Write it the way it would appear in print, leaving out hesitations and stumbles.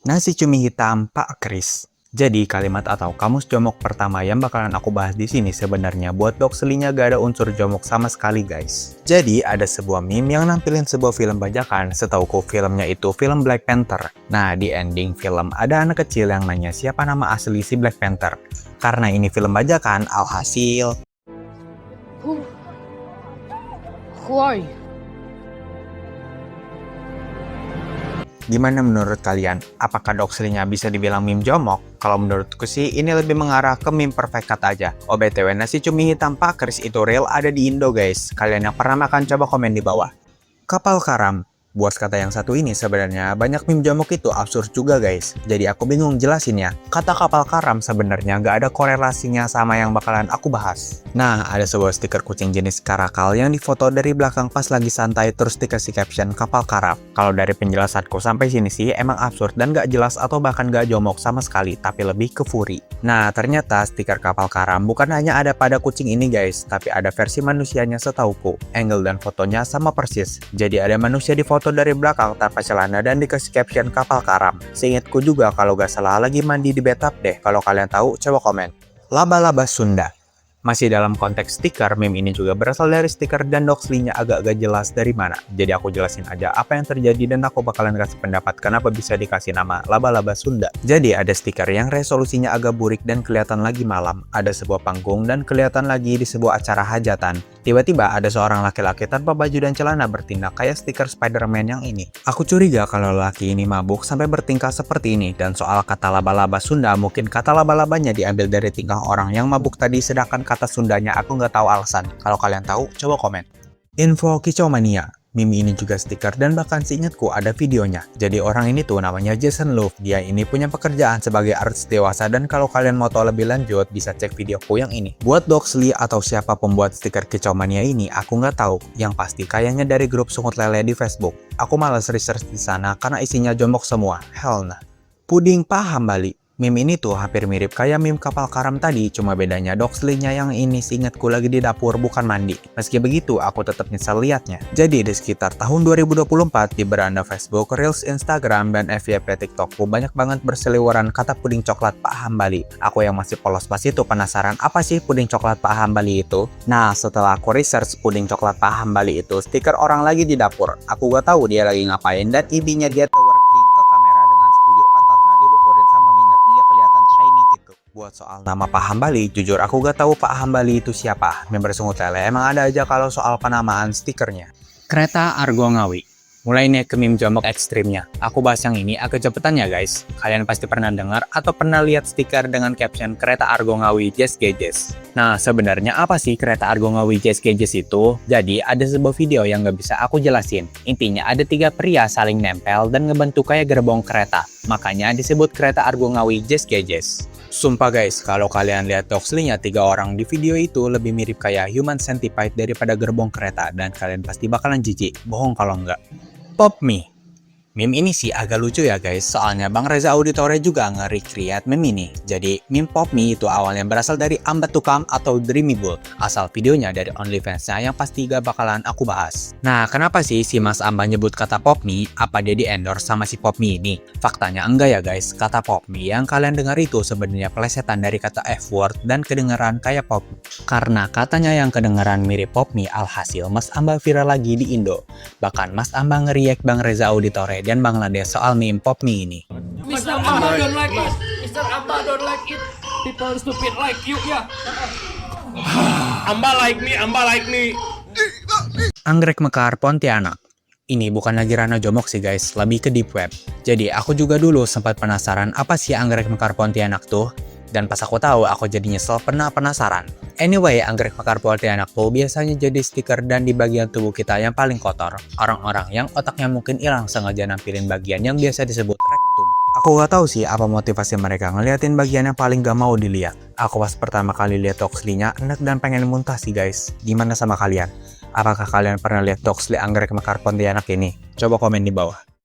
Nasi cumi hitam Pak Kris. Jadi kalimat atau kamus jomok pertama yang bakalan aku bahas di sini sebenarnya buat doxlinya gak ada unsur jomok sama sekali guys. Jadi ada sebuah meme yang nampilin sebuah film bajakan, setauku filmnya itu film Black Panther. Nah di ending film ada anak kecil yang nanya siapa nama asli si Black Panther. Karena ini film bajakan, alhasil Who? Who are you? gimana menurut kalian? Apakah doxlinya bisa dibilang meme jomok? Kalau menurutku sih ini lebih mengarah ke meme perfect cut aja. Oh BTW, nasi cumi hitam Pak Kris itu real ada di Indo guys. Kalian yang pernah makan coba komen di bawah. Kapal karam. Buat kata yang satu ini sebenarnya banyak meme jomok itu absurd juga guys. Jadi aku bingung jelasinnya. Kata kapal karam sebenarnya nggak ada korelasinya sama yang bakalan aku bahas. Nah, ada sebuah stiker kucing jenis karakal yang difoto dari belakang pas lagi santai terus dikasih caption kapal karam. Kalau dari penjelasanku sampai sini sih emang absurd dan nggak jelas atau bahkan nggak jomok sama sekali, tapi lebih ke furi. Nah, ternyata stiker kapal karam bukan hanya ada pada kucing ini guys, tapi ada versi manusianya setauku. Angle dan fotonya sama persis. Jadi ada manusia di foto dari belakang tanpa celana dan dikasih caption kapal karam. Seingatku juga kalau gak salah lagi mandi di bathtub deh. Kalau kalian tahu coba komen. Laba-laba Sunda. Masih dalam konteks stiker, meme ini juga berasal dari stiker dan doxlinya agak-agak jelas dari mana. Jadi aku jelasin aja apa yang terjadi dan aku bakalan kasih pendapat kenapa bisa dikasih nama laba-laba Sunda. Jadi ada stiker yang resolusinya agak burik dan kelihatan lagi malam. Ada sebuah panggung dan kelihatan lagi di sebuah acara hajatan. Tiba-tiba ada seorang laki-laki tanpa baju dan celana bertindak kayak stiker Spider-Man yang ini. Aku curiga kalau laki ini mabuk sampai bertingkah seperti ini. Dan soal kata laba-laba Sunda, mungkin kata laba-labanya diambil dari tingkah orang yang mabuk tadi, sedangkan kata Sundanya aku nggak tahu alasan. Kalau kalian tahu, coba komen. Info Kicau Mania. Meme ini juga stiker dan bahkan seingatku ada videonya. Jadi orang ini tuh namanya Jason Love. Dia ini punya pekerjaan sebagai artis dewasa dan kalau kalian mau tahu lebih lanjut bisa cek videoku yang ini. Buat Doxly atau siapa pembuat stiker Kicau Mania ini aku nggak tahu. Yang pasti kayaknya dari grup sungut lele di Facebook. Aku malas research di sana karena isinya jomok semua. Hell nah. Puding paham Bali. Meme ini tuh hampir mirip kayak meme kapal karam tadi, cuma bedanya doxlinya yang ini seingatku lagi di dapur bukan mandi. Meski begitu, aku tetap nyesel liatnya. Jadi di sekitar tahun 2024 di beranda Facebook, Reels, Instagram, dan FYP TikTokku banyak banget berseliweran kata puding coklat Pak Hambali. Aku yang masih polos pas itu penasaran apa sih puding coklat Pak Hambali itu? Nah, setelah aku research puding coklat Pak Hambali itu stiker orang lagi di dapur. Aku gak tahu dia lagi ngapain dan intinya dia twerking ke kamera dengan sekujur pantatnya diluhurin sama minyak dia kelihatan shiny gitu. Buat soal nama Pak Hambali, jujur aku gak tahu Pak Hambali itu siapa. Member sungut lele emang ada aja kalau soal penamaan stikernya. Kereta Argo Ngawi. Mulai nih ke meme jomok ekstrimnya. Aku bahas yang ini agak cepetan ya guys. Kalian pasti pernah dengar atau pernah lihat stiker dengan caption Kereta Argo Ngawi Jazz Gadgets. Nah sebenarnya apa sih Kereta Argo Ngawi Jazz Gadgets itu? Jadi ada sebuah video yang gak bisa aku jelasin. Intinya ada 3 pria saling nempel dan ngebentuk kayak gerbong kereta. Makanya disebut Kereta Argo Ngawi Jazz Gadgets. Sumpah guys, kalau kalian lihat doxlinya 3 orang di video itu lebih mirip kayak human centipede daripada gerbong kereta dan kalian pasti bakalan jijik. Bohong kalau enggak. Pop Me. Meme ini sih agak lucu ya guys, soalnya Bang Reza Auditore juga nge-recreate meme ini. Jadi meme Pop Me itu awalnya berasal dari Ambat Tukam atau Dreamable. Asal videonya dari OnlyFans-nya yang pasti gak bakalan aku bahas. Nah kenapa sih si Mas Amba nyebut kata Pop Me? Apa dia di-endorse sama si Pop Me ini? Faktanya enggak ya guys, kata Pop Me yang kalian dengar itu sebenarnya plesetan dari kata F-word dan kedengaran kayak pop. Karena katanya yang kedengaran mirip Pop Me, alhasil Mas Amba viral lagi di Indo. Bahkan Mas Amba nge-react Bang Reza Auditore dan Bangladesh soal meme Pop Me ini. Mr. Amba don't like it. Mr. Amba don't like it. People stupid like you, ya. Amba like me, Amba like me. Anggrek Mekar Pontianak. Ini bukan lagi ranah jomok sih guys, lebih ke deep web. Jadi aku juga dulu sempat penasaran apa sih Anggrek Mekar Pontianak tuh? Dan pas aku tahu, aku jadi nyesel penasaran. Anyway, anggrek mekar Pontianak tuh biasanya jadi stiker dan di bagian tubuh kita yang paling kotor. Orang-orang yang otaknya mungkin hilang sengaja nampilin bagian yang biasa disebut rektum. Aku gak tahu sih apa motivasi mereka ngeliatin bagian yang paling gak mau dilihat. Aku pas pertama kali lihat doxlinya enak dan pengen muntah sih guys. Gimana sama kalian? Apakah kalian pernah lihat doxli anggrek mekar Pontianak ini? Coba komen di bawah.